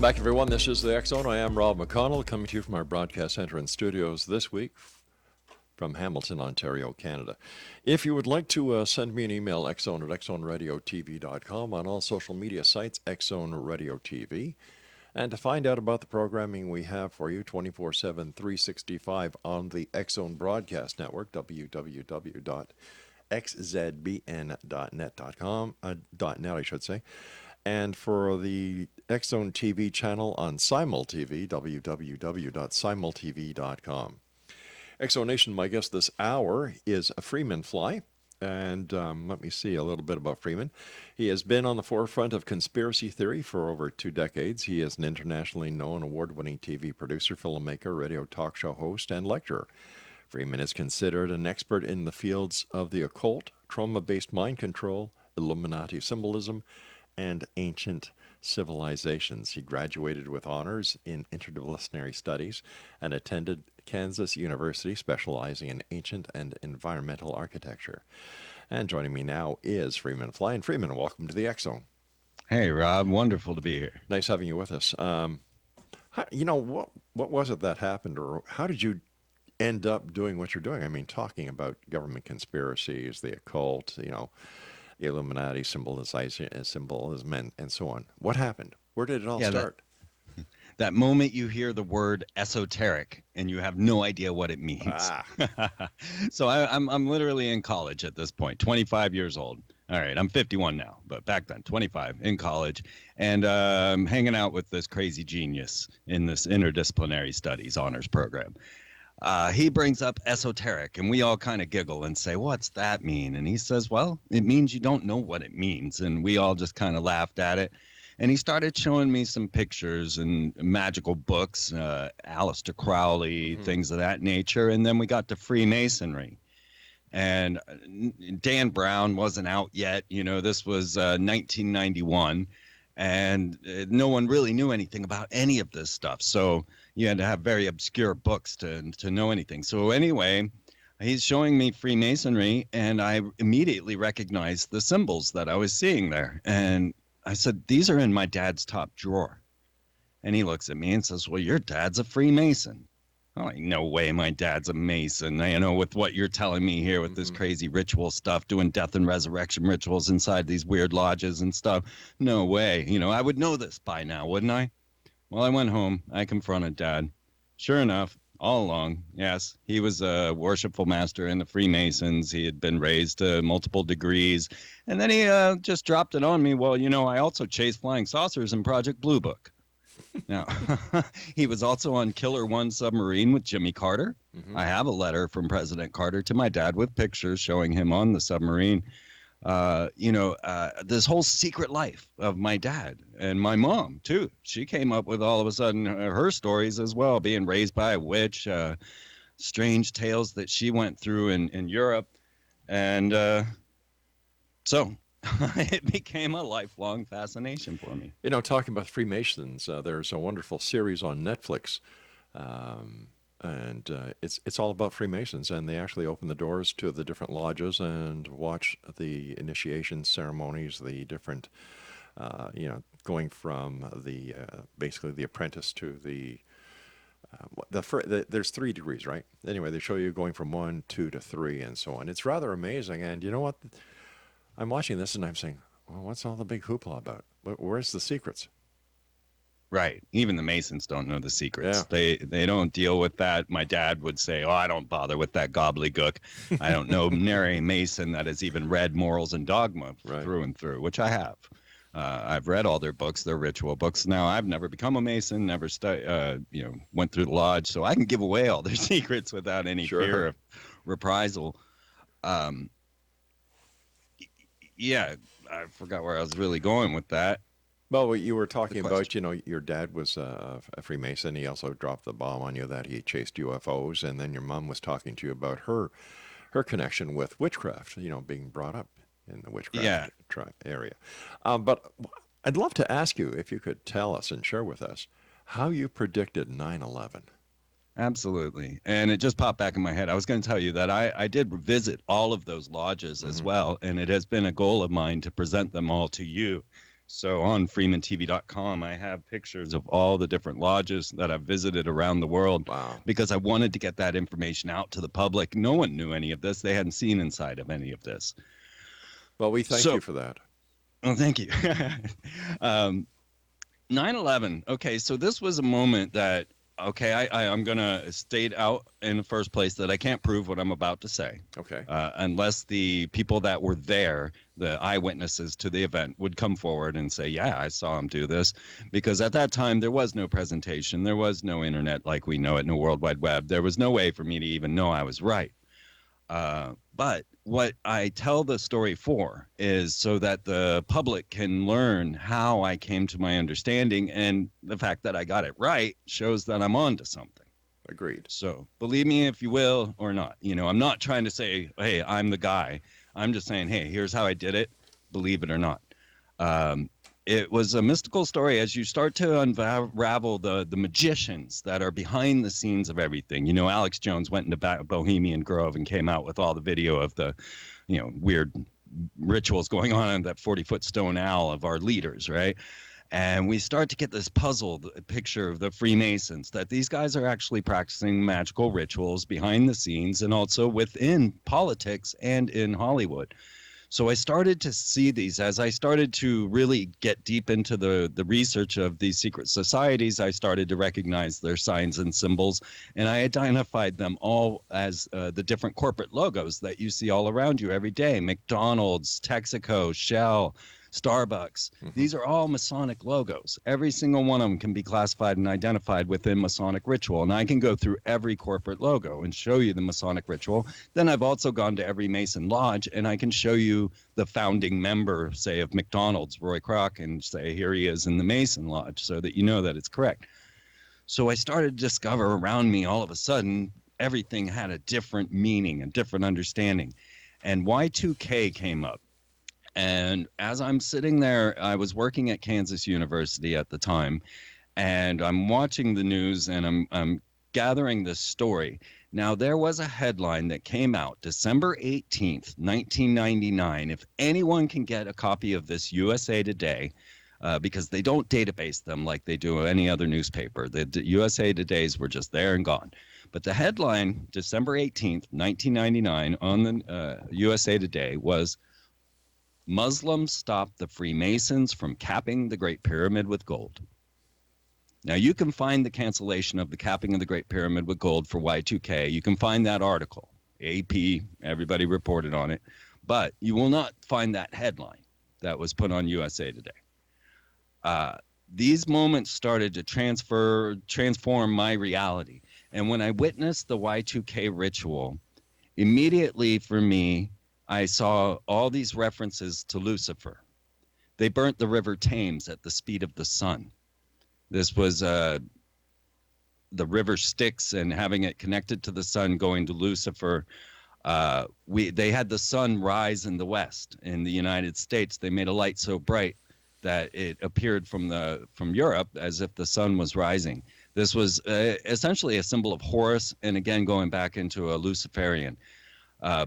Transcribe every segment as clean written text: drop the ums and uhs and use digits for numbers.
Welcome back, everyone. This is the X Zone. I am Rob McConnell, coming to you from our broadcast center and studios this week from Hamilton, Ontario, Canada. If you would like to send me an email, xzone at xzoneradiotv.com, on all social media sites, Xzone Radio TV. And to find out about the programming we have for you 24/7, 365 on the X Zone Broadcast Network, www.xzbn.net.com, .net, I should say. And for the X Zone TV channel on SimulTV, www.simultv.com. X Zone Nation, my guest this hour is a Freeman fly. And let me see a little bit about Freeman. He has been on the forefront of conspiracy theory for over 2 decades. He is an internationally known award-winning TV producer, filmmaker, radio talk show host, and lecturer. Freeman is considered an expert in the fields of the occult, trauma-based mind control, Illuminati symbolism, and ancient civilizations. He graduated with honors in Interdisciplinary Studies and attended Kansas University, specializing in ancient and environmental architecture. And joining me now is Freeman Fly. And Freeman, welcome to the X Zone. Hey, Rob. Wonderful to be here. Nice having you with us. What was it that happened, or how did you end up doing what you're doing? I mean, talking about government conspiracies, the occult, the Illuminati symbolism, and so on. What happened? Where did it all start? That moment you hear the word esoteric and you have no idea what it means. So I'm literally in college at this point, 25 years old. All right, I'm 51 now, but back then, 25, in college, and hanging out with this crazy genius in this Interdisciplinary Studies honors program. He brings up esoteric, and we all kind of giggle and say, what's that mean? And he says, well, it means you don't know what it means. And we all just kind of laughed at it. And he started showing me some pictures and magical books, Aleister Crowley, things of that nature. And then we got to Freemasonry. And Dan Brown wasn't out yet. This was 1991. And no one really knew anything about any of this stuff. So you had to have very obscure books to know anything. So anyway, he's showing me Freemasonry, and I immediately recognized the symbols that I was seeing there. And I said, these are in my dad's top drawer. And he looks at me and says, well, your dad's a Freemason. I'm like, no way, my dad's a Mason. With what you're telling me here with this crazy ritual stuff, doing death and resurrection rituals inside these weird lodges and stuff. No way. I would know this by now, wouldn't I? Well, I went home. I confronted Dad. Sure enough, all along, yes, he was a worshipful master in the Freemasons. He had been raised to multiple degrees. And then he just dropped it on me. Well, I also chased flying saucers in Project Blue Book. Now, he was also on Killer One submarine with Jimmy Carter. I have a letter from President Carter to my dad with pictures showing him on the submarine. This whole secret life of my dad and my mom, too. She came up with all of a sudden her stories as well, being raised by a witch, strange tales that she went through in Europe. And so it became a lifelong fascination for me. Talking about Freemasons, there's a wonderful series on Netflix. And it's all about Freemasons, and they actually open the doors to the different lodges and watch the initiation ceremonies, the different, going from the basically the apprentice to there's 3 degrees, right? Anyway, they show you going from 1, 2 to 3, and so on. It's rather amazing, and you know what? I'm watching this and I'm saying, well, what's all the big hoopla about? Where's the secrets? Right. Even the Masons don't know the secrets. Yeah. They don't deal with that. My dad would say, I don't bother with that gobbledygook. I don't know nary Mason that has even read Morals and Dogma through and through, which I have. I've read all their books, their ritual books. Now, I've never become a Mason, never went through the lodge, so I can give away all their secrets without any fear of reprisal. Yeah, I forgot where I was really going with that. Well, you were talking about, your dad was a Freemason. He also dropped the bomb on you that he chased UFOs. And then your mom was talking to you about her connection with witchcraft, being brought up in the witchcraft area. But I'd love to ask you if you could tell us and share with us how you predicted 9/11. Absolutely. And it just popped back in my head. I was going to tell you that I did visit all of those lodges as well. And it has been a goal of mine to present them all to you, So on freemantv.com, I have pictures of all the different lodges that I've visited around the world. Wow. Because I wanted to get that information out to the public. No one knew any of this. They hadn't seen inside of any of this. Well, we thank you for that. Oh, thank you. 9/11. Okay, so this was a moment that, okay, I'm going to state out in the first place that I can't prove what I'm about to say. Okay. Unless the people that were there, the eyewitnesses to the event, would come forward and say, yeah, I saw him do this. Because at that time, there was no presentation. There was no internet like we know it, no World Wide Web. There was no way for me to even know I was right. But what I tell the story for is so that the public can learn how I came to my understanding, and the fact that I got it right shows that I'm on to something. Agreed. So believe me if you will or not. I'm not trying to say, hey, I'm the guy. I'm just saying, hey, here's how I did it. Believe it or not. It was a mystical story as you start to unravel the magicians that are behind the scenes of everything. Alex Jones went into Bohemian Grove and came out with all the video of the, weird rituals going on in that 40-foot stone owl of our leaders, right? And we start to get this puzzled picture of the Freemasons, that these guys are actually practicing magical rituals behind the scenes and also within politics and in Hollywood. So I started to see these as I started to really get deep into the research of these secret societies. I started to recognize their signs and symbols, and I identified them all as the different corporate logos that you see all around you every day. McDonald's, Texaco, Shell, Starbucks. Mm-hmm. These are all Masonic logos. Every single one of them can be classified and identified within Masonic ritual. And I can go through every corporate logo and show you the Masonic ritual. Then I've also gone to every Mason lodge and I can show you the founding member, say, of McDonald's, Roy Kroc, and say, here he is in the Mason lodge, so that you know that it's correct. So I started to discover around me all of a sudden, everything had a different meaning, a different understanding. And Y2K came up. And as I'm sitting there, I was working at Kansas University at the time, and I'm watching the news and I'm gathering this story. Now, there was a headline that came out December 18th, 1999. If anyone can get a copy of this USA Today, because they don't database them like they do any other newspaper. The USA Todays were just there and gone. But the headline, December 18th, 1999, on the USA Today was, Muslims stop the Freemasons from capping the Great Pyramid with gold. Now, you can find the cancellation of the capping of the Great Pyramid with gold for Y2K. You can find that article. AP, everybody reported on it. But you will not find that headline that was put on USA Today. These moments started to transform my reality. And when I witnessed the Y2K ritual, immediately for me, I saw all these references to Lucifer. They burnt the river Thames at the speed of the sun. This was the river Styx, and having it connected to the sun going to Lucifer. They had the sun rise in the west. In the United States, they made a light so bright that it appeared from Europe as if the sun was rising. This was essentially a symbol of Horus, and again going back into a Luciferian.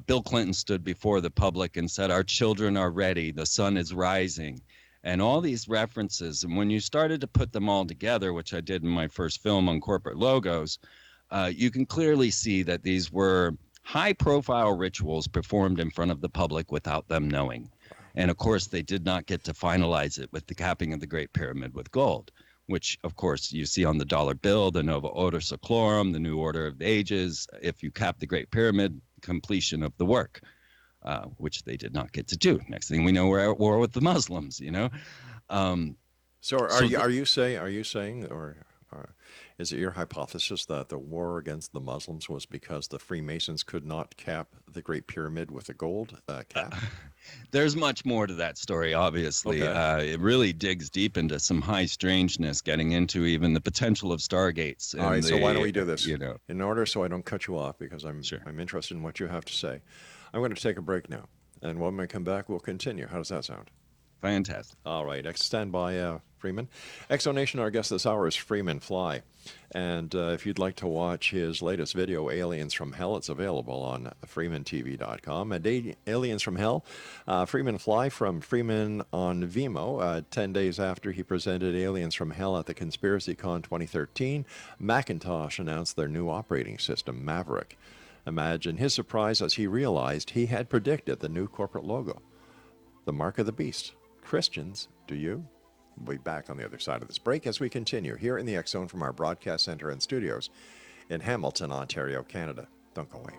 Bill Clinton stood before the public and said, our children are ready, the sun is rising. And all these references, and when you started to put them all together, which I did in my first film on corporate logos, you can clearly see that these were high-profile rituals performed in front of the public without them knowing. And, of course, they did not get to finalize it with the capping of the Great Pyramid with gold, which, of course, you see on the dollar bill, the Nova Order Seclorum, the New Order of the Ages. If you cap the Great Pyramid, completion of the work, which they did not get to do. Next thing we know, we're at war with the Muslims. So are you saying, or is it your hypothesis that the war against the Muslims was because the Freemasons could not cap the Great Pyramid with a gold cap? There's much more to that story, obviously. Okay. It really digs deep into some high strangeness, getting into even the potential of stargates. All right, so why don't we do this? In order so I don't cut you off, because I'm interested in what you have to say. I'm going to take a break now, and when we come back, we'll continue. How does that sound? Fantastic. All right, stand by, Freeman. Exonation, our guest this hour is Freeman Fly. And if you'd like to watch his latest video, Aliens from Hell, it's available on freemantv.com. Aliens from Hell, Freeman Fly from Freeman on Vimeo. 10 days after he presented Aliens from Hell at the ConspiracyCon 2013, Macintosh announced their new operating system, Maverick. Imagine his surprise as he realized he had predicted the new corporate logo, the mark of the beast. Christians, do you? We'll be back on the other side of this break as we continue here in the X Zone from our broadcast center and studios in Hamilton, Ontario, Canada. Don't go away.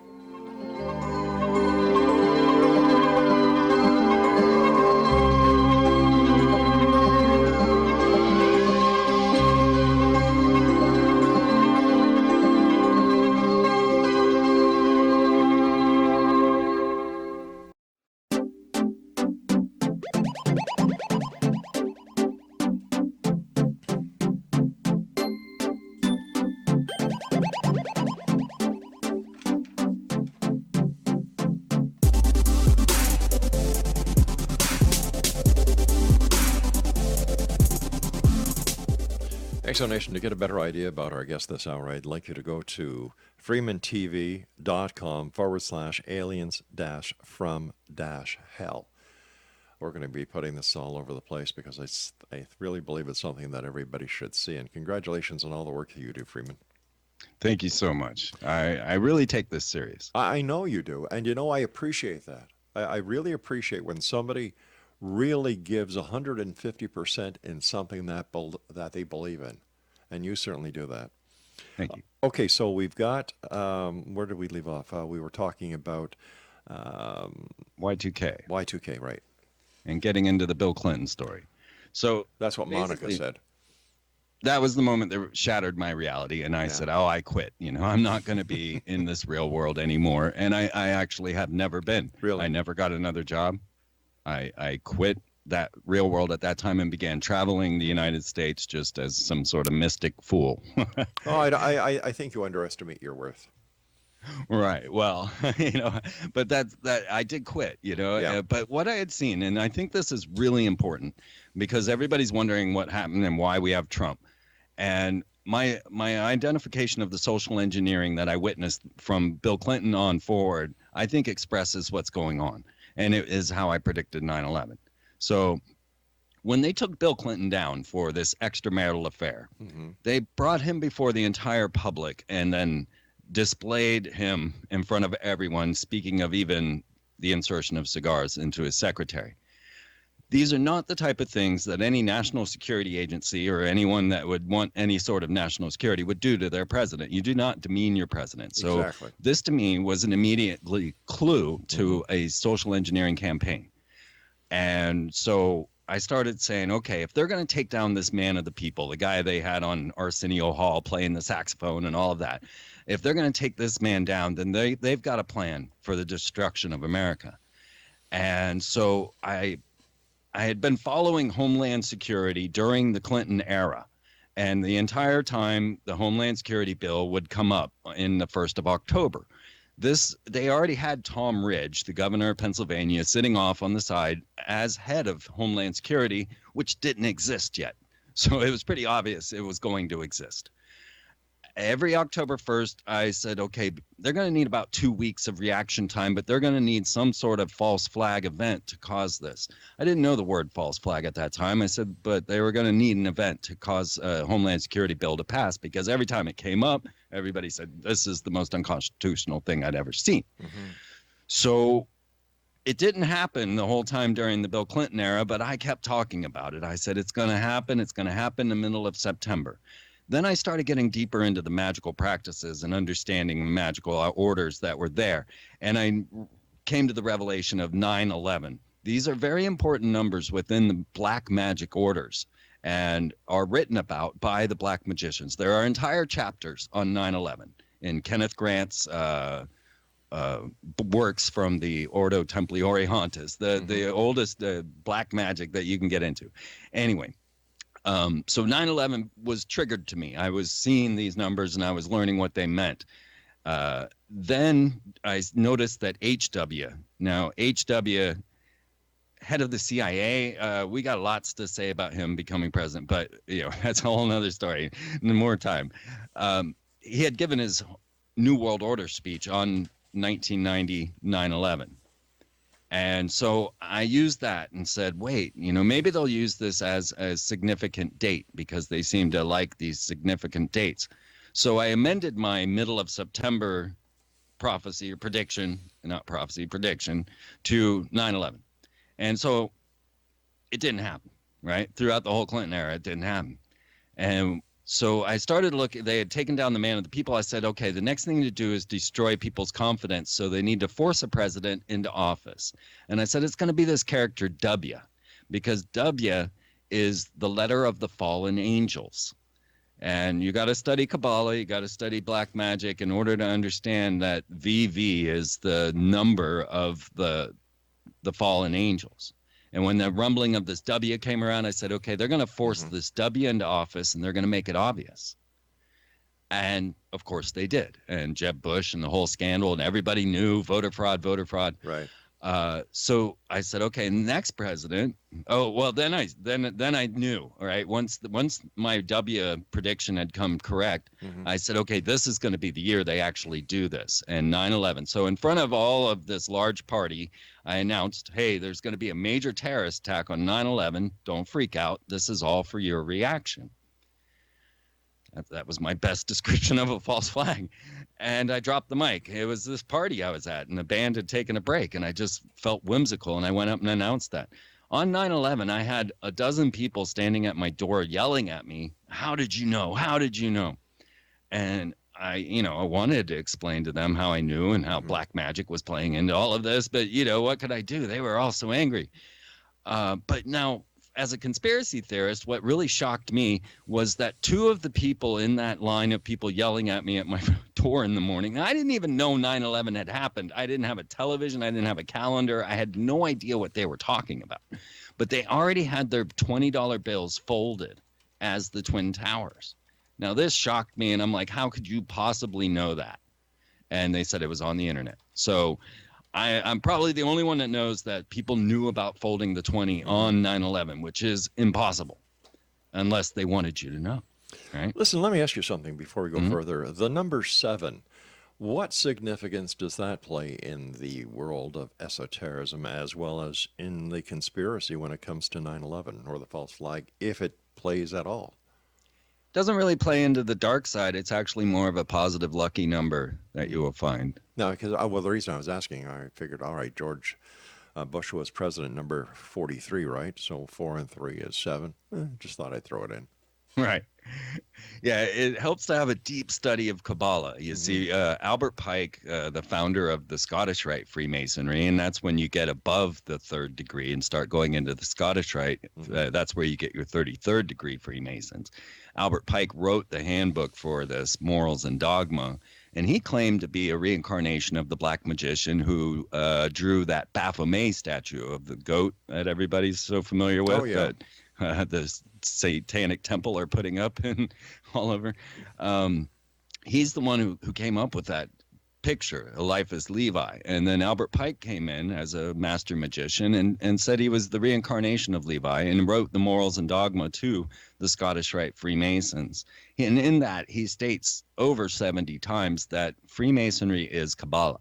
Exonation, to get a better idea about our guest this hour, I'd like you to go to freemantv.com/aliens-from-hell. We're going to be putting this all over the place because I really believe it's something that everybody should see. And congratulations on all the work that you do, Freeman. Thank you so much. I really take this serious. I know you do. And, I appreciate that. I really appreciate when somebody really gives 150% in something that they believe in. And you certainly do that. Thank you. Okay, so we've got, where did we leave off? We were talking about Y2K. Y2K, right. And getting into the Bill Clinton story. So that's what Monica said. That was the moment that shattered my reality. And I said, I quit. I'm not going to be in this real world anymore. And I actually have never been. Really? I never got another job. I quit that real world at that time and began traveling the United States just as some sort of mystic fool. I think you underestimate your worth. Right. Well, but that I did quit, but what I had seen, and I think this is really important because everybody's wondering what happened and why we have Trump. And my identification of the social engineering that I witnessed from Bill Clinton on forward, I think expresses what's going on. And it is how I predicted 9/11. So when they took Bill Clinton down for this extramarital affair, they brought him before the entire public and then displayed him in front of everyone, speaking of even the insertion of cigars into his secretary. These are not the type of things that any national security agency or anyone that would want any sort of national security would do to their president. You do not demean your president. So exactly. This to me was an immediate clue to a social engineering campaign. And so I started saying, okay, if they're going to take down this man of the people, the guy they had on Arsenio Hall playing the saxophone and all of that, if they're going to take this man down, then they've got a plan for the destruction of America. And so I had been following Homeland Security during the Clinton era. And the entire time, the Homeland Security bill would come up in the 1st of October. They already had Tom Ridge, the governor of Pennsylvania, sitting off on the side as head of Homeland Security, which didn't exist yet. So it was pretty obvious it was going to exist. Every October 1st, I said, okay, they're going to need about 2 weeks of reaction time, but they're going to need some sort of false flag event to cause this. I didn't know the word false flag at that time. I said, but they were going to need an event to cause a Homeland Security bill to pass, because every time it came up, everybody said, this is the most unconstitutional thing I'd ever seen. So it didn't happen the whole time during the Bill Clinton era, but I kept talking about it. I said, it's going to happen. It's going to happen in the middle of September. Then I started getting deeper into the magical practices and understanding magical orders that were there. And I came to the revelation of 9/11. These are very important numbers within the black magic orders and are written about by the black magicians. There are entire chapters on 9/11 in Kenneth Grant's works from the Ordo Templi Orientis, the oldest black magic that you can get into. Anyway. So 9/11 was triggered to me. I was seeing these numbers and I was learning what they meant. Then I noticed that HW. Now, HW head of the CIA. We got lots to say about him becoming president, but that's a whole nother story. More time. He had given his New World Order speech on 1990 9/11. And so I used that and said, wait, maybe they'll use this as a significant date because they seem to like these significant dates. So I amended my middle of September prophecy or prediction, not prophecy, prediction, to 9/11. And so it didn't happen, right? Throughout the whole Clinton era, it didn't happen. And so I started looking, they had taken down the man of the people. I said, okay, the next thing to do is destroy people's confidence. So they need to force a president into office. And I said, it's going to be this character W, because W is the letter of the fallen angels. And you got to study Kabbalah, you got to study black magic in order to understand that VV is the number of the fallen angels. And when the rumbling of this W came around, I said, okay, they're going to force this W into office and they're going to make it obvious. And of course they did. And Jeb Bush and the whole scandal, and everybody knew voter fraud. Right. So I said, okay, next president. Oh, well, then I knew. All right. Once my W prediction had come correct, I said, okay, this is going to be the year they actually do this. And 9/11. So in front of all of this large party, I announced, hey, there's going to be a major terrorist attack on 9/11. Don't freak out. This is all for your reaction. That was my best description of a false flag. And I dropped the mic. It was this party I was at, and the band had taken a break, and I just felt whimsical, and I went up and announced that. On 9/11, I had a dozen people standing at my door yelling at me, how did you know? How did you know? And I wanted to explain to them how I knew and how black magic was playing into all of this, but, what could I do? They were all so angry. But now, as a conspiracy theorist, what really shocked me was that two of the people in that line of people yelling at me at my door in the morning, I didn't even know 9/11 had happened. I didn't have a television. I didn't have a calendar. I had no idea what they were talking about. But they already had their $20 bills folded as the Twin Towers. Now, this shocked me, and I'm like, how could you possibly know that? And they said it was on the internet. So I'm probably the only one that knows that people knew about folding the 20 on 9/11, which is impossible unless they wanted you to know. Right? Listen, let me ask you something before we go further. The number 7, what significance does that play in the world of esotericism as well as in the conspiracy when it comes to 9/11 or the false flag, if it plays at all? Doesn't really play into the dark side. It's actually more of a positive lucky number that you will find. No, because the reason I was asking, I figured, all right, George Bush was president number 43, right? So 4 and 3 is 7. Just thought I'd throw it in. Right. Yeah, it helps to have a deep study of Kabbalah. You see, Albert Pike, the founder of the Scottish Rite Freemasonry, and that's when you get above the 3rd degree and start going into the Scottish Rite. That's where you get your 33rd degree Freemasons. Albert Pike wrote the handbook for this, Morals and Dogma, and he claimed to be a reincarnation of the black magician who drew that Baphomet statue of the goat that everybody's so familiar with. Oh, yeah. The Satanic Temple are putting up and all over. He's the one who came up with that picture, A Life as Levi. And then Albert Pike came in as a master magician and said he was the reincarnation of Levi and wrote the Morals and Dogma to the Scottish Rite Freemasons. And in that, he states over 70 times that Freemasonry is Kabbalah.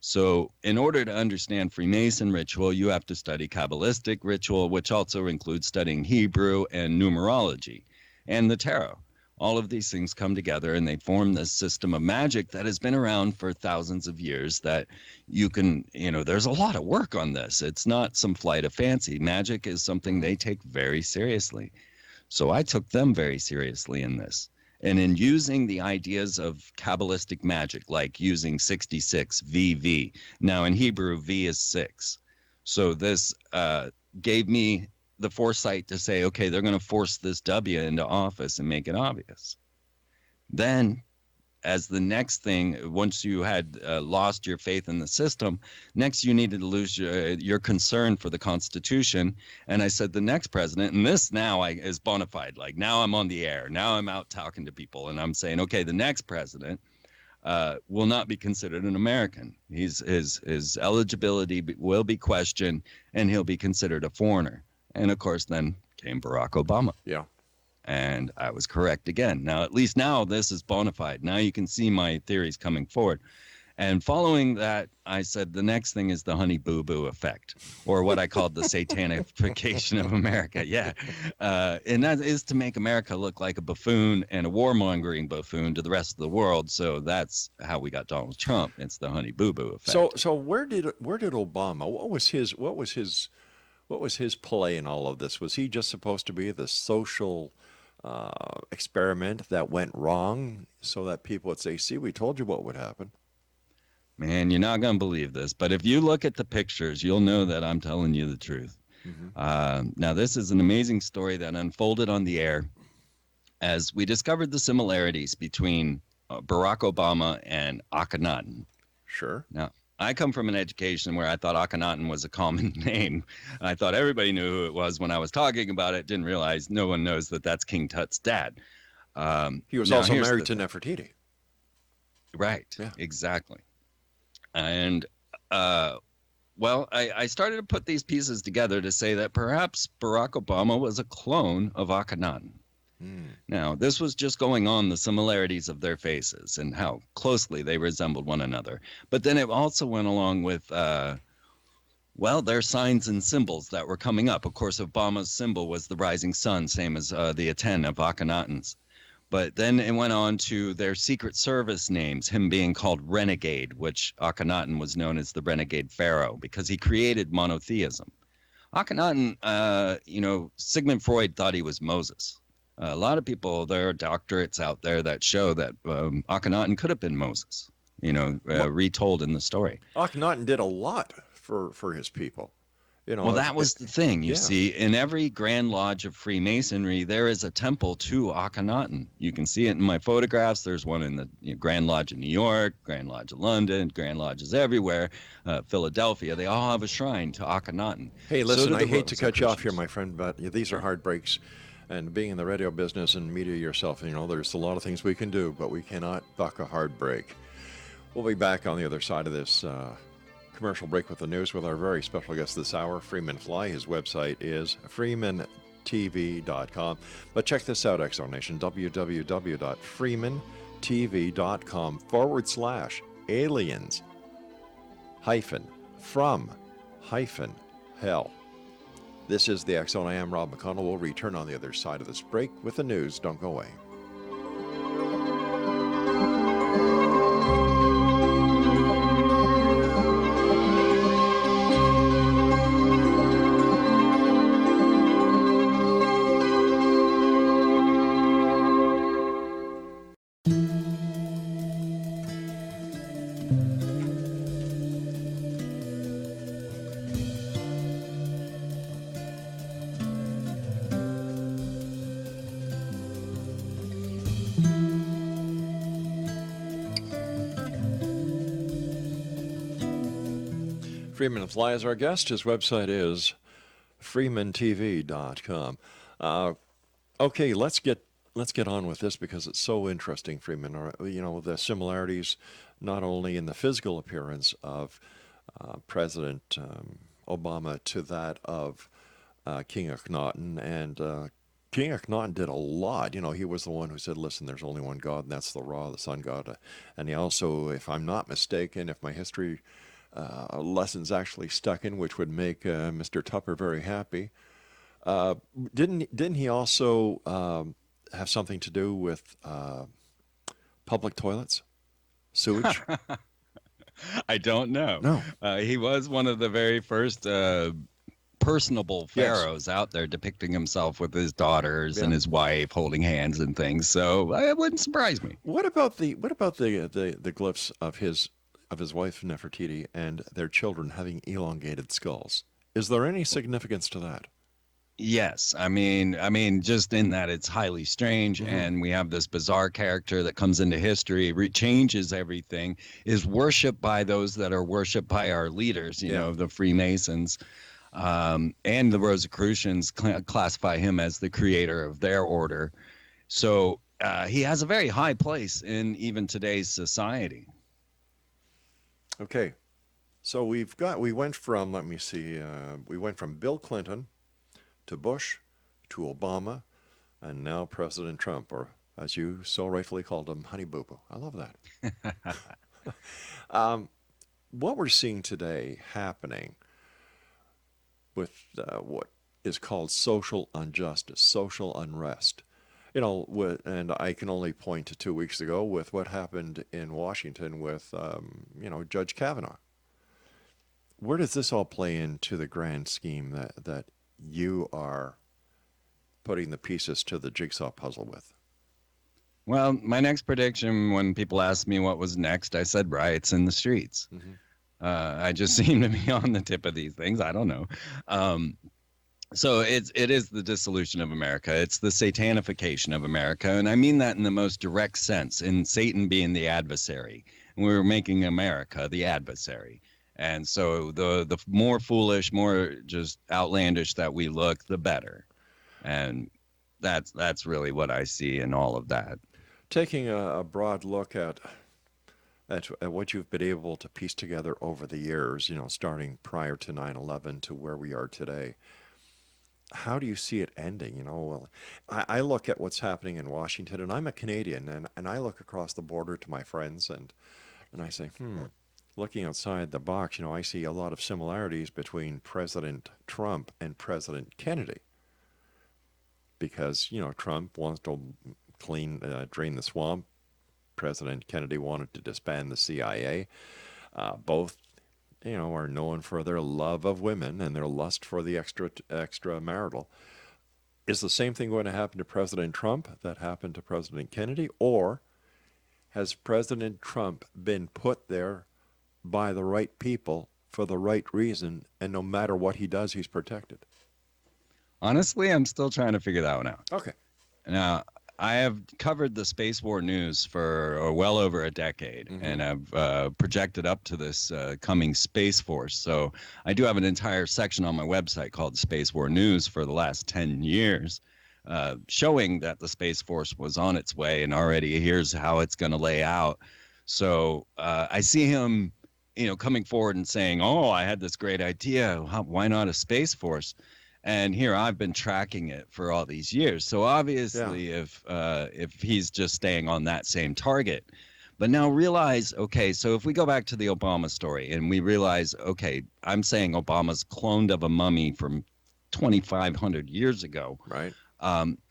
So in order to understand Freemason ritual, you have to study Kabbalistic ritual, which also includes studying Hebrew and numerology and the tarot. All of these things come together and they form this system of magic that has been around for thousands of years that you can, there's a lot of work on this. It's not some flight of fancy. Magic is something they take very seriously. So I took them very seriously in this. And in using the ideas of Kabbalistic magic, like using 66 VV. Now in Hebrew, V is 6. So this gave me the foresight to say, okay, they're going to force this W into office and make it obvious. Then, as the next thing, once you had lost your faith in the system, next you needed to lose your concern for the Constitution. And I said, the next president, and this now is bona fide, like now I'm on the air, now I'm out talking to people, and I'm saying, okay, the next president, will not be considered an American. His eligibility will be questioned, and he'll be considered a foreigner. And of course, then came Barack Obama. Yeah. And I was correct again. Now, at least now this is bona fide. Now you can see my theories coming forward. And following that, I said the next thing is the honey boo boo effect, or what I called the satanification of America. Yeah. And that is to make America look like a buffoon and a warmongering buffoon to the rest of the world. So that's how we got Donald Trump. It's the honey boo boo effect. So where did Obama, what was his play in all of this? Was he just supposed to be the social experiment that went wrong so that people would say, see, we told you what would happen? Man, you're not going to believe this, but if you look at the pictures, you'll know that I'm telling you the truth. Now, this is an amazing story that unfolded on the air as we discovered the similarities between Barack Obama and Akhenaten. Sure. Now, I come from an education where I thought Akhenaten was a common name. I thought everybody knew who it was when I was talking about it. Didn't realize no one knows that that's King Tut's dad. He was also married to Nefertiti. Right. Yeah. Exactly. And, well, I started to put these pieces together to say that perhaps Barack Obama was a clone of Akhenaten. Now, this was just going on the similarities of their faces and how closely they resembled one another. But then it also went along with, well, their signs and symbols that were coming up. Of course, Obama's symbol was the rising sun, same as the Aten of Akhenaten's. But then it went on to their Secret Service names, him being called Renegade, which Akhenaten was known as the Renegade Pharaoh because he created monotheism. Akhenaten, Sigmund Freud thought he was Moses. A lot of people, there are doctorates out there that show that Akhenaten could have been Moses, retold in the story. Akhenaten did a lot for his people. Well, that was the thing. You see, in every Grand Lodge of Freemasonry, there is a temple to Akhenaten. You can see it in my photographs. There's one in the Grand Lodge of New York, Grand Lodge of London, Grand Lodges everywhere, Philadelphia. They all have a shrine to Akhenaten. Hey, listen, I hate to cut you off here, my friend, but these are hard breaks. And being in the radio business and media yourself, there's a lot of things we can do, but we cannot buck a hard break. We'll be back on the other side of this commercial break with the news with our very special guest this hour, Freeman Fly. His website is freemantv.com. But check this out, Exo Nation, www.freemantv.com/aliens from hell. This is the Exxon. I am Rob McConnell. We'll return on the other side of this break with the news. Don't go away. Freeman Fly is our guest. His website is freemantv.com. Okay, let's get on with this because it's so interesting, Freeman. The similarities not only in the physical appearance of President Obama to that of King Akhenaten, and King Akhenaten did a lot. He was the one who said, listen, there's only one God, and that's the Ra, the sun god. And he also, if I'm not mistaken, if my history lessons actually stuck in, which would make Mr. Tupper very happy. Didn't he also have something to do with public toilets, sewage? I don't know. No. He was one of the very first personable pharaohs out there, depicting himself with his daughters and his wife holding hands and things. So it wouldn't surprise me. What about the glyphs of his wife Nefertiti and their children having elongated skulls? Is there any significance to that? Yes. I mean, just in that it's highly strange, and we have this bizarre character that comes into history, changes everything, is worshipped by those that are worshipped by our leaders, the Freemasons, and the Rosicrucians classify him as the creator of their order. So he has a very high place in even today's society. Okay. So we went from, let me see, we went from Bill Clinton to Bush to Obama and now President Trump, or as you so rightfully called him, Honey Boo Boo. I love that. What we're seeing today happening with what is called social injustice, social unrest. And I can only point to 2 weeks ago with what happened in Washington with, Judge Kavanaugh. Where does this all play into the grand scheme that you are putting the pieces to the jigsaw puzzle with? Well, my next prediction, when people asked me what was next, I said riots in the streets. Mm-hmm. I just seem to be on the tip of these things. I don't know. So it is the dissolution of America. It's the satanification of America. And I mean that in the most direct sense, in Satan being the adversary. And we're making America the adversary. And so the more foolish, more just outlandish that we look, the better. And that's really what I see in all of that. Taking a broad look at what you've been able to piece together over the years, starting prior to 9/11 to where we are today, how do you see it ending? Well, I look at what's happening in Washington, and I'm a Canadian, and I look across the border to my friends, and I say, looking outside the box, I see a lot of similarities between President Trump and President Kennedy. Because, Trump wants to drain the swamp. President Kennedy wanted to disband the CIA. Both, are known for their love of women and their lust for the extramarital. Is the same thing going to happen to President Trump that happened to President Kennedy? Or has President Trump been put there by the right people for the right reason, and no matter what he does, he's protected? Honestly, I'm still trying to figure that one out. Okay. Now, I have covered the space war news for well over a decade, mm-hmm. and I've projected up to this coming Space Force. So I do have an entire section on my website called Space War News for the last 10 years, showing that the Space Force was on its way, and already here's how it's going to lay out. So I see him, coming forward and saying, oh, I had this great idea. Why not a Space Force? And here I've been tracking it for all these years. So obviously, if he's just staying on that same target, but now realize, okay, so if we go back to the Obama story and we realize, okay, I'm saying Obama's cloned of a mummy from 2,500 years ago. Right.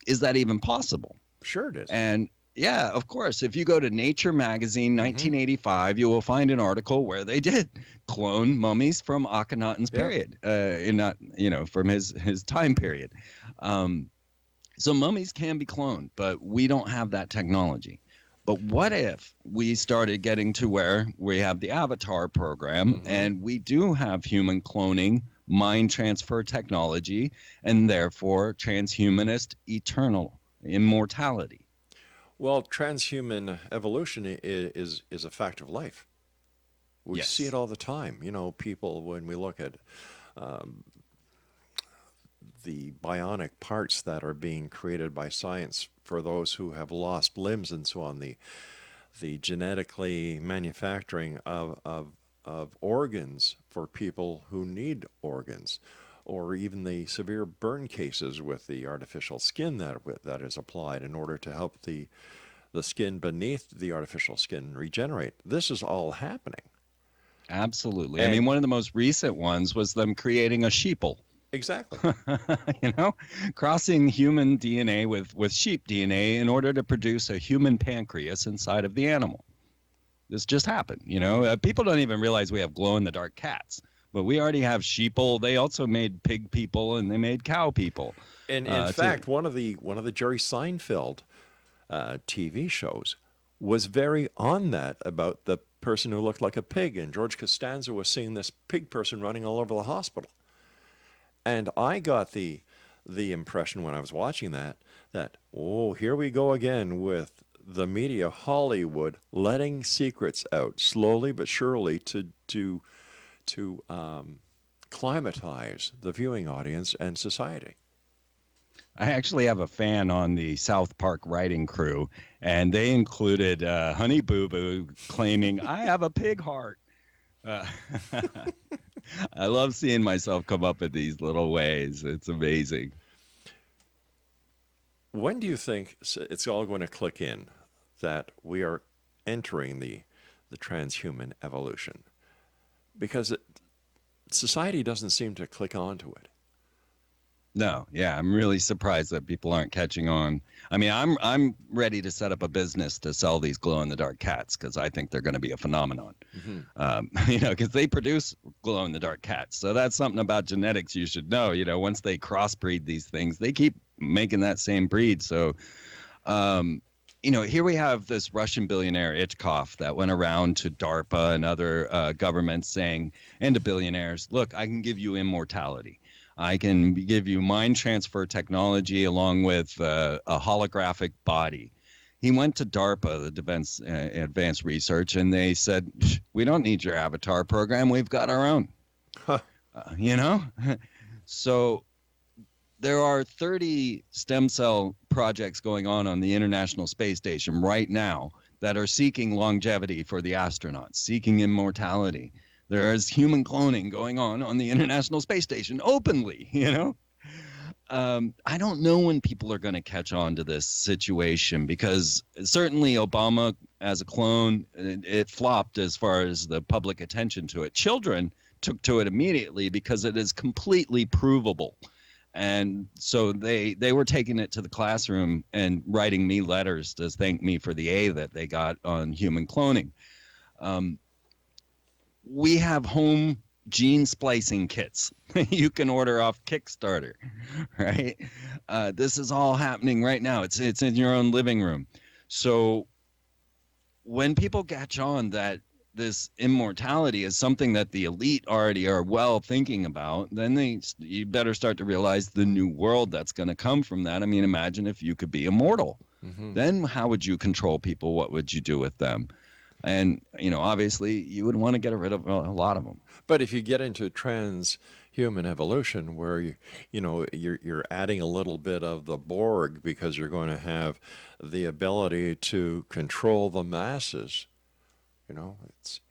Is that even possible? Sure it is. And yeah, of course. If you go to Nature magazine, 1985, you will find an article where they did clone mummies from Akhenaten's period, from his time period. So mummies can be cloned, but we don't have that technology. But what if we started getting to where we have the Avatar program, mm-hmm. and we do have human cloning, mind transfer technology, and therefore transhumanist eternal immortality? Well, transhuman evolution is a fact of life. We see it all the time. People, when we look at the bionic parts that are being created by science for those who have lost limbs and so on, the genetically manufacturing of organs for people who need organs, or even the severe burn cases with the artificial skin that is applied in order to help the skin beneath the artificial skin regenerate. This is all happening. Absolutely. And, one of the most recent ones was them creating a sheeple. Exactly. Crossing human DNA with sheep DNA in order to produce a human pancreas inside of the animal. This just happened. People don't even realize we have glow-in-the-dark cats. But we already have sheeple. They also made pig people, and they made cow people. And in fact, one of the Jerry Seinfeld TV shows was very on that, about the person who looked like a pig. And George Costanza was seeing this pig person running all over the hospital. And I got the impression when I was watching that here we go again with the media, Hollywood, letting secrets out slowly but surely to climatize the viewing audience and society. I actually have a fan on the South Park writing crew, and they included Honey Boo Boo claiming, I have a pig heart. Uh, I love seeing myself come up in these little ways. It's amazing. When do you think it's all going to click in that we are entering the transhuman evolution? Because society doesn't seem to click onto it. No, yeah, I'm really surprised that people aren't catching on. I mean, I'm ready to set up a business to sell these glow in the dark cats because I think they're going to be a phenomenon. Mm-hmm. Because they produce glow in the dark cats, so that's something about genetics you should know. Once they crossbreed these things, they keep making that same breed. So, here we have this Russian billionaire Ichkov that went around to DARPA and other governments saying, and to billionaires, look, I can give you immortality. I can give you mind transfer technology along with a holographic body. He went to DARPA, the Defense Advanced Research, and they said, we don't need your avatar program. We've got our own. Huh. So there are 30 stem cell projects going on the International Space Station right now that are seeking longevity for the astronauts, seeking immortality. There is human cloning going on the International Space Station openly, I don't know when people are going to catch on to this situation because certainly Obama as a clone, it flopped as far as the public attention to it. Children took to it immediately because it is completely provable. And so they were taking it to the classroom and writing me letters to thank me for the A that they got on human cloning. We have home gene splicing kits you can order off Kickstarter, right? This is all happening right now. It's in your own living room. So when people catch on that this immortality is something that the elite already are well thinking about, then you better start to realize the new world that's going to come from that. I mean, imagine if you could be immortal. Mm-hmm. Then how would you control people? What would you do with them? And, obviously you would want to get rid of a lot of them. But if you get into transhuman evolution where you're adding a little bit of the Borg because you're going to have the ability to control the masses,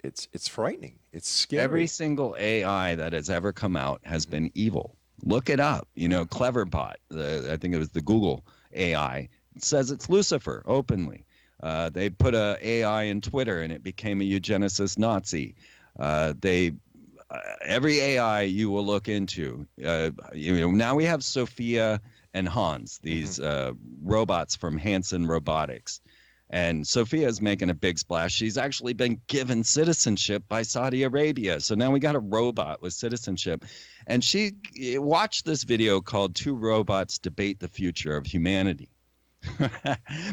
it's frightening. It's scary. Every single AI that has ever come out has been evil. Look it up. Cleverbot, I think it was the Google AI, says it's Lucifer openly. They put a AI in Twitter and it became a eugenicist Nazi. Every AI you will look into, now we have Sophia and Hans, these robots from Hanson Robotics. And Sophia is making a big splash. She's actually been given citizenship by Saudi Arabia. So now we got a robot with citizenship. And she watched this video called Two Robots Debate the Future of Humanity.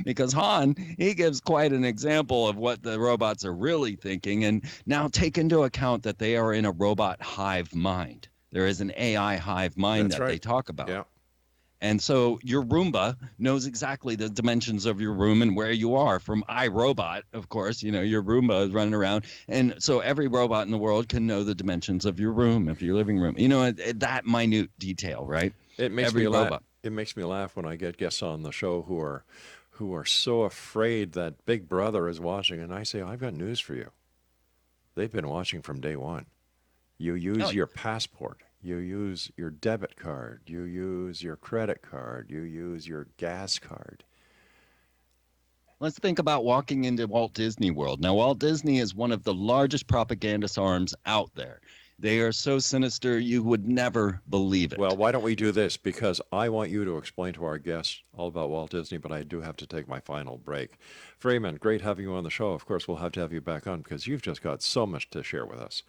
Because Han, he gives quite an example of what the robots are really thinking. And now take into account that they are in a robot hive mind. There is an AI hive mind that they talk about. Yeah. And so your Roomba knows exactly the dimensions of your room and where you are from iRobot. Of course, your Roomba is running around. And so every robot in the world can know the dimensions of your room, of your living room. That minute detail, right? It makes me laugh. It makes me laugh when I get guests on the show who are so afraid that Big Brother is watching. And I say, I've got news for you. They've been watching from day one. You use your passport. You use your debit card. You use your credit card. You use your gas card. Let's think about walking into Walt Disney World. Now, Walt Disney is one of the largest propagandist arms out there. They are so sinister, you would never believe it. Well, why don't we do this? Because I want you to explain to our guests all about Walt Disney, but I do have to take my final break. Freeman, great having you on the show. Of course, we'll have to have you back on because you've just got so much to share with us.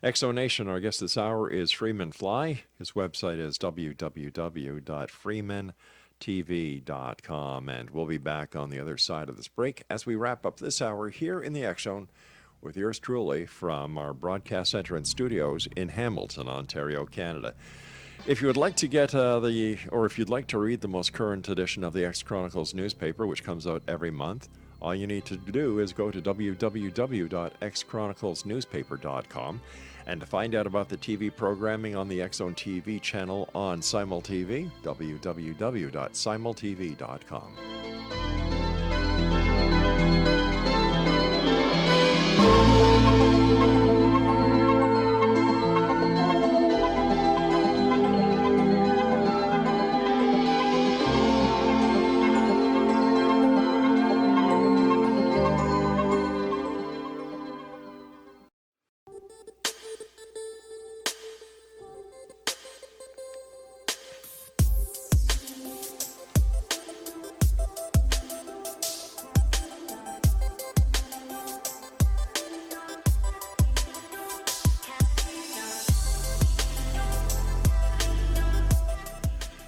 Exonation, our guest this hour is Freeman Fly. His website is www.freemantv.com, and we'll be back on the other side of this break as we wrap up this hour here in the Exxon with yours truly from our broadcast center and studios in Hamilton, Ontario, Canada. If you would like to get if you'd like to read the most current edition of the X Chronicles newspaper, which comes out every month, All you need to do is go to www.xchroniclesnewspaper.com, and to find out about the TV programming on the X Zone TV channel on SimulTV, www.simultv.com.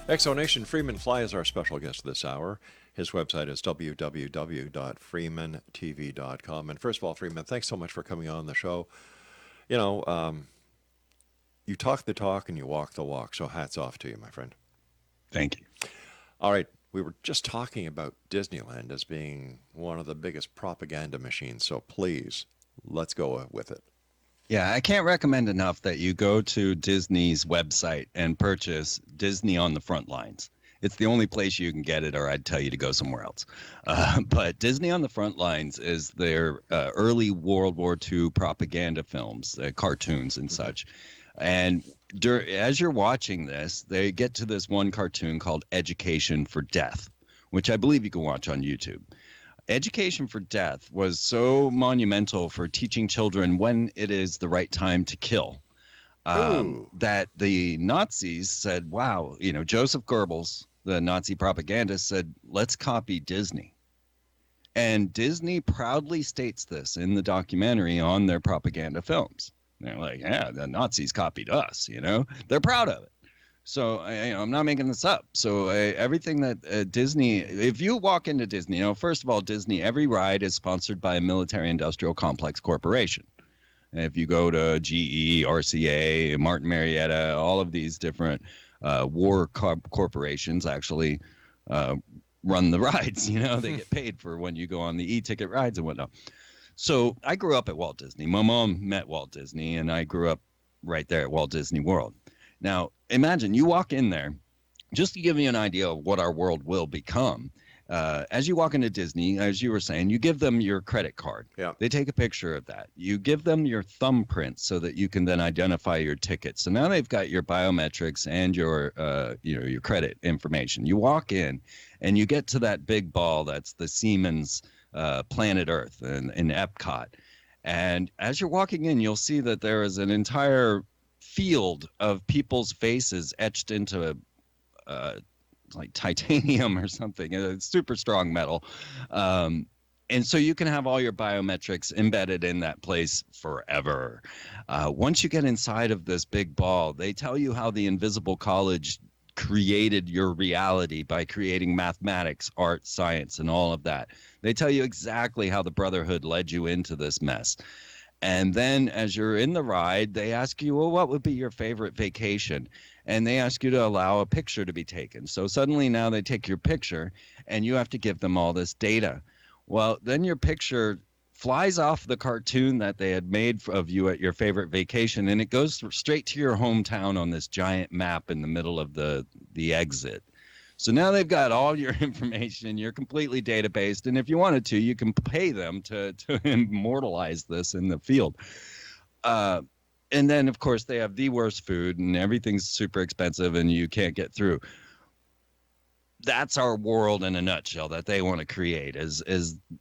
Exonation Freeman Fly is our special guest this hour. His website is www.freemantv.com. And first of all, Freeman, thanks so much for coming on the show. You know, you talk the talk and you walk the walk, so hats off to you, my friend. Thank you. All right, we were just talking about Disneyland as being one of the biggest propaganda machines, so please, let's go with it. Yeah, I can't recommend enough that you go to Disney's website and purchase Disney on the Front Lines. It's the only place you can get it, or I'd tell you to go somewhere else. But Disney on the Front Lines is their early World War II propaganda films, cartoons and such. And as you're watching this, they get to this one cartoon called Education for Death, which I believe you can watch on YouTube. Education for Death was so monumental for teaching children when it is the right time to kill, that the Nazis said, wow, you know, Joseph Goebbels, the Nazi propagandist, said, let's copy Disney. And Disney proudly states this in the documentary on their propaganda films. They're like, yeah, the Nazis copied us, you know, they're proud of it. So I'm not making this up. So everything that Disney, if you walk into Disney, you know, first of all, Disney, every ride is sponsored by a military industrial complex corporation. And if you go to GE, RCA, Martin Marietta, all of these different war corporations actually run the rides. You know, they get paid for when you go on the e-ticket rides and whatnot. So I grew up at Walt Disney. My mom met Walt Disney, and I grew up right there at Walt Disney World. Now, imagine you walk in there, just to give you an idea of what our world will become. As you walk into Disney, as you were saying, you give them your credit card. Yeah. They take a picture of that. You give them your thumbprint so that you can then identify your ticket. So now they've got your biometrics and your credit information. You walk in and you get to that big ball that's the Siemens Planet Earth in Epcot. And as you're walking in, you'll see that there is an entire field of people's faces etched into like titanium or something. It's super strong metal. And so you can have all your biometrics embedded in that place forever. Once you get inside of this big ball, they tell you how the Invisible College created your reality by creating mathematics, art, science, and all of that. They tell you exactly how the Brotherhood led you into this mess. And then as you're in the ride, they ask you, well, what would be your favorite vacation? And they ask you to allow a picture to be taken. So suddenly now they take your picture and you have to give them all this data. Well, then your picture flies off the cartoon that they had made of you at your favorite vacation, and it goes straight to your hometown on this giant map in the middle of the exit. So now they've got all your information. You're completely databased. And if you wanted to, you can pay them to immortalize this in the field. And then, of course, they have the worst food and everything's super expensive and you can't get through. That's our world in a nutshell that they want to create is,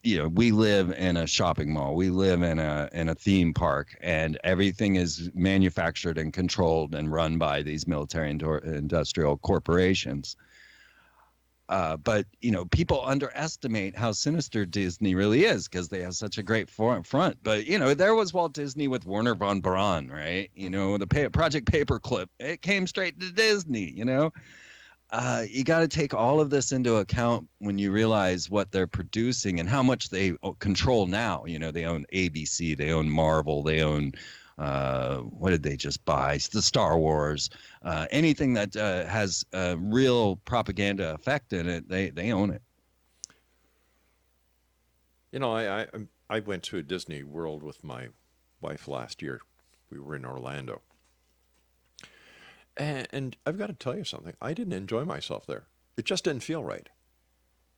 you know, we live in a shopping mall. We live in a theme park, and everything is manufactured and controlled and run by these military industrial corporations. But, you know, people underestimate how sinister Disney really is because they have such a great front. But, you know, there was Walt Disney with Werner von Braun, right? You know, the Project Paperclip, it came straight to Disney, you know. You got to take all of this into account when you realize what they're producing and how much they control now. You know, they own ABC, they own Marvel, they own what did they just buy? The Star Wars, anything that has a real propaganda effect in it, they own it. You know, I went to Disney World with my wife last year. We were in Orlando. And I've got to tell you something. I didn't enjoy myself there. It just didn't feel right.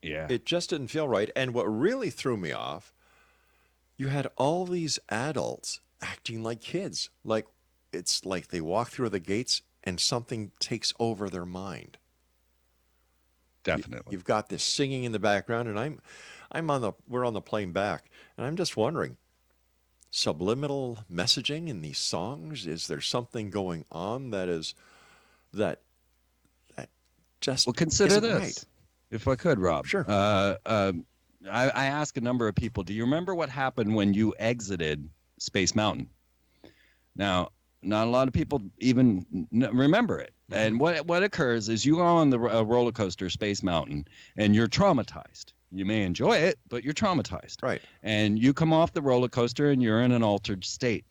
Yeah. It just didn't feel right. And what really threw me off, you had all these adults acting like kids. Like it's like they walk through the gates and something takes over their mind. Definitely. You've got this singing in the background, and we're on the plane back, and I'm just wondering, subliminal messaging in these songs? Is there something going on that just Well, consider isn't this, right? if I could, Rob. Sure. I asked a number of people, do you remember what happened when you exited Space Mountain? Now, not a lot of people even remember it. And what occurs is you go on the roller coaster, Space Mountain, and you're traumatized. You may enjoy it, but you're traumatized. Right. And you come off the roller coaster and you're in an altered state.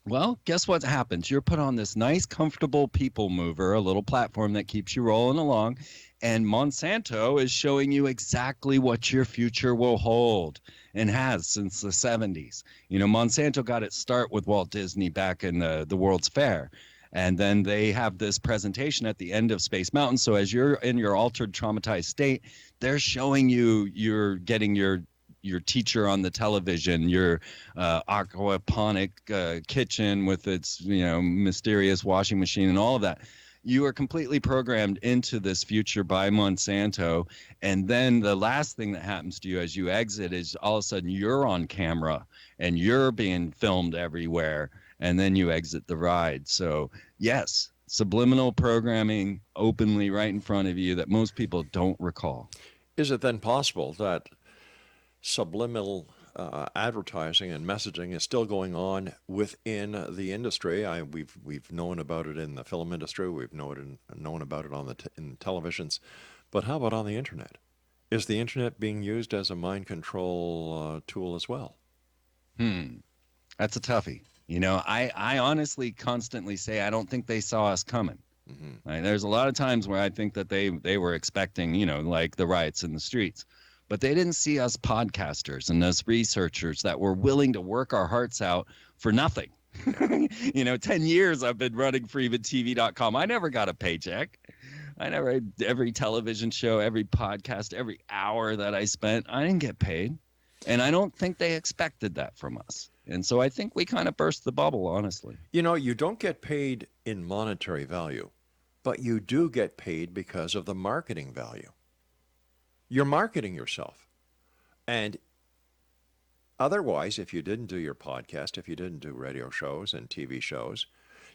Well, guess what happens? You're put on this nice, comfortable people mover, a little platform that keeps you rolling along. And Monsanto is showing you exactly what your future will hold and has since the 70s. You know, Monsanto got its start with Walt Disney back in the World's Fair. And then they have this presentation at the end of Space Mountain. So as you're in your altered, traumatized state, they're showing you're getting your teacher on the television, your aquaponic kitchen with its mysterious washing machine and all of that. You are completely programmed into this future by Monsanto. And then the last thing that happens to you as you exit is all of a sudden you're on camera and you're being filmed everywhere. And then you exit the ride. So yes, subliminal programming openly right in front of you that most people don't recall. Is it then possible that subliminal advertising and messaging is still going on within the industry? We've known about it in the film industry. We've known about it in televisions. But how about on the internet? Is the internet being used as a mind control tool as well? That's a toughie. You know, I honestly constantly say I don't think they saw us coming. Like, there's a lot of times where I think that they were expecting, like the riots in the streets. But they didn't see us podcasters and us researchers that were willing to work our hearts out for nothing. 10 years I've been running FreemanTV.com. I never got a paycheck. Every television show, every podcast, every hour that I spent, I didn't get paid. And I don't think they expected that from us. And so I think we kind of burst the bubble, honestly. You don't get paid in monetary value, but you do get paid because of the marketing value. You're marketing yourself. And otherwise, if you didn't do your podcast, if you didn't do radio shows and TV shows,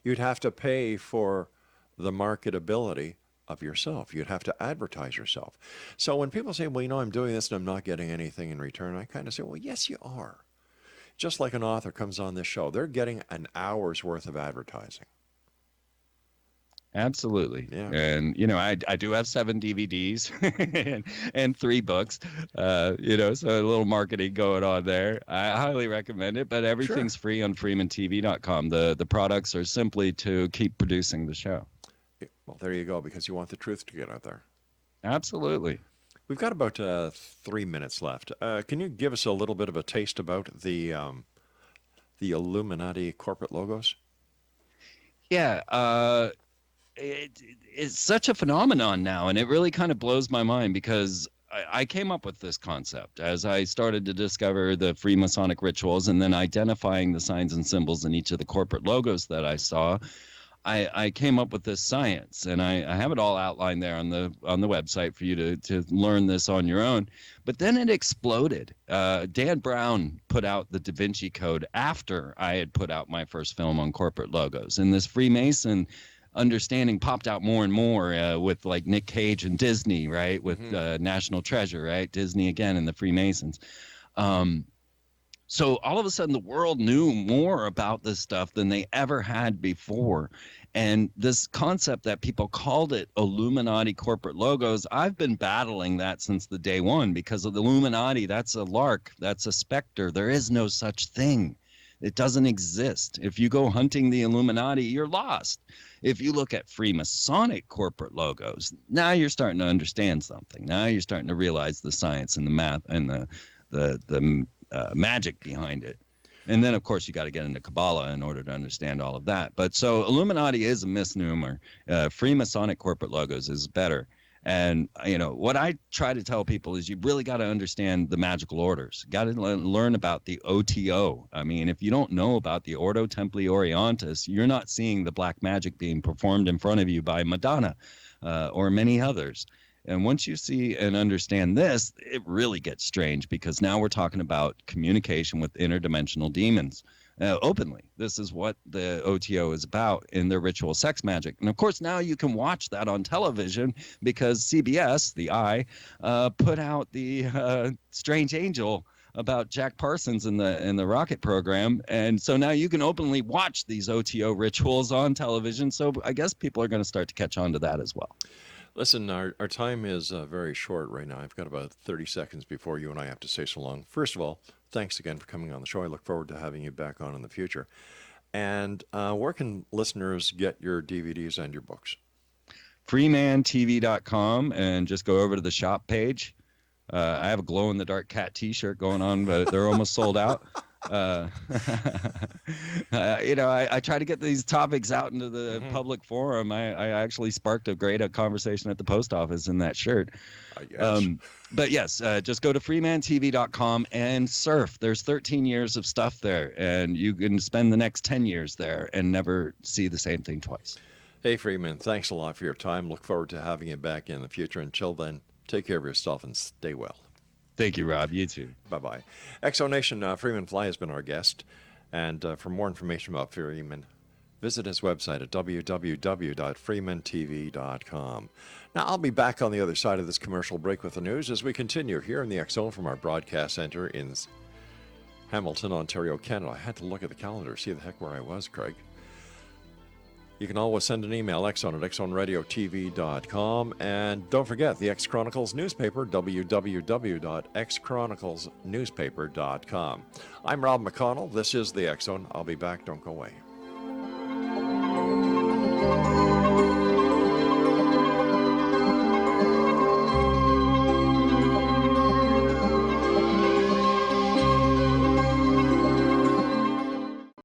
you'd have to pay for the marketability of yourself. You'd have to advertise yourself. So when people say, well, I'm doing this and I'm not getting anything in return, I kind of say, well, yes, you are. Just like an author comes on this show, they're getting an hour's worth of advertising. Absolutely. Yeah. And, I do have 7 DVDs and 3 books, so a little marketing going on there. I highly recommend it, but everything's free on FreemanTV.com. The products are simply to keep producing the show. Well, there you go, because you want the truth to get out there. Absolutely. We've got about 3 minutes left. Can you give us a little bit of a taste about the Illuminati corporate logos? Yeah. It's such a phenomenon now, and it really kind of blows my mind because I came up with this concept as I started to discover the Freemasonic rituals and then identifying the signs and symbols in each of the corporate logos that I saw. I came up with this science, and I have it all outlined there on the website for you to learn this on your own. But then it exploded. Dan Brown put out the Da Vinci Code after I had put out my first film on corporate logos, and this Freemason understanding popped out more and more with like Nick Cage and Disney, right? With National Treasure, right? Disney again and the Freemasons. So all of a sudden, the world knew more about this stuff than they ever had before. And this concept that people called it Illuminati corporate logos, I've been battling that since the day one because of the Illuminati. That's a lark. That's a specter. There is no such thing. It doesn't exist. If you go hunting the Illuminati, you're lost. If you look at Freemasonic corporate logos, now you're starting to understand something. Now you're starting to realize the science and the math and the the magic behind it. And then, of course, you got to get into Kabbalah in order to understand all of that. But so Illuminati is a misnomer. Freemasonic corporate logos is better. And, what I try to tell people is you really got to understand the magical orders. Got to learn about the OTO. I mean, if you don't know about the Ordo Templi Orientis, you're not seeing the black magic being performed in front of you by Madonna or many others. And once you see and understand this, it really gets strange, because now we're talking about communication with interdimensional demons openly. This is what the OTO is about in their ritual sex magic. And of course, now you can watch that on television because CBS, the Eye, put out the Strange Angel about Jack Parsons in the rocket program. And so now you can openly watch these OTO rituals on television. So I guess people are going to start to catch on to that as well. Listen, our time is very short right now. I've got about 30 seconds before you and I have to say so long. First of all, thanks again for coming on the show. I look forward to having you back on in the future. And where can listeners get your DVDs and your books? FreemanTV.com, and just go over to the shop page. I have a glow-in-the-dark cat T-shirt going on, but they're almost sold out. I try to get these topics out into the public forum. I actually sparked a great conversation at the post office in that shirt. But yes, just go to freemantv.com and surf. There's 13 years of stuff there, and you can spend the next 10 years there and never see the same thing twice. Hey, Freeman, thanks a lot for your time. Look forward to having you back in the future. Until then, take care of yourself and stay well. Thank you, Rob. You too. Bye-bye. Exonation, Freeman Fly has been our guest. And for more information about Freeman, visit his website at www.freemantv.com. Now, I'll be back on the other side of this commercial break with the news as we continue here in the X Zone from our broadcast center in Hamilton, Ontario, Canada. I had to look at the calendar, see the heck where I was, Craig. You can always send an email, xzone@xzoneradiotv.com. And don't forget the X Chronicles newspaper, www.xchroniclesnewspaper.com. I'm Rob McConnell. This is the X Zone. I'll be back. Don't go away.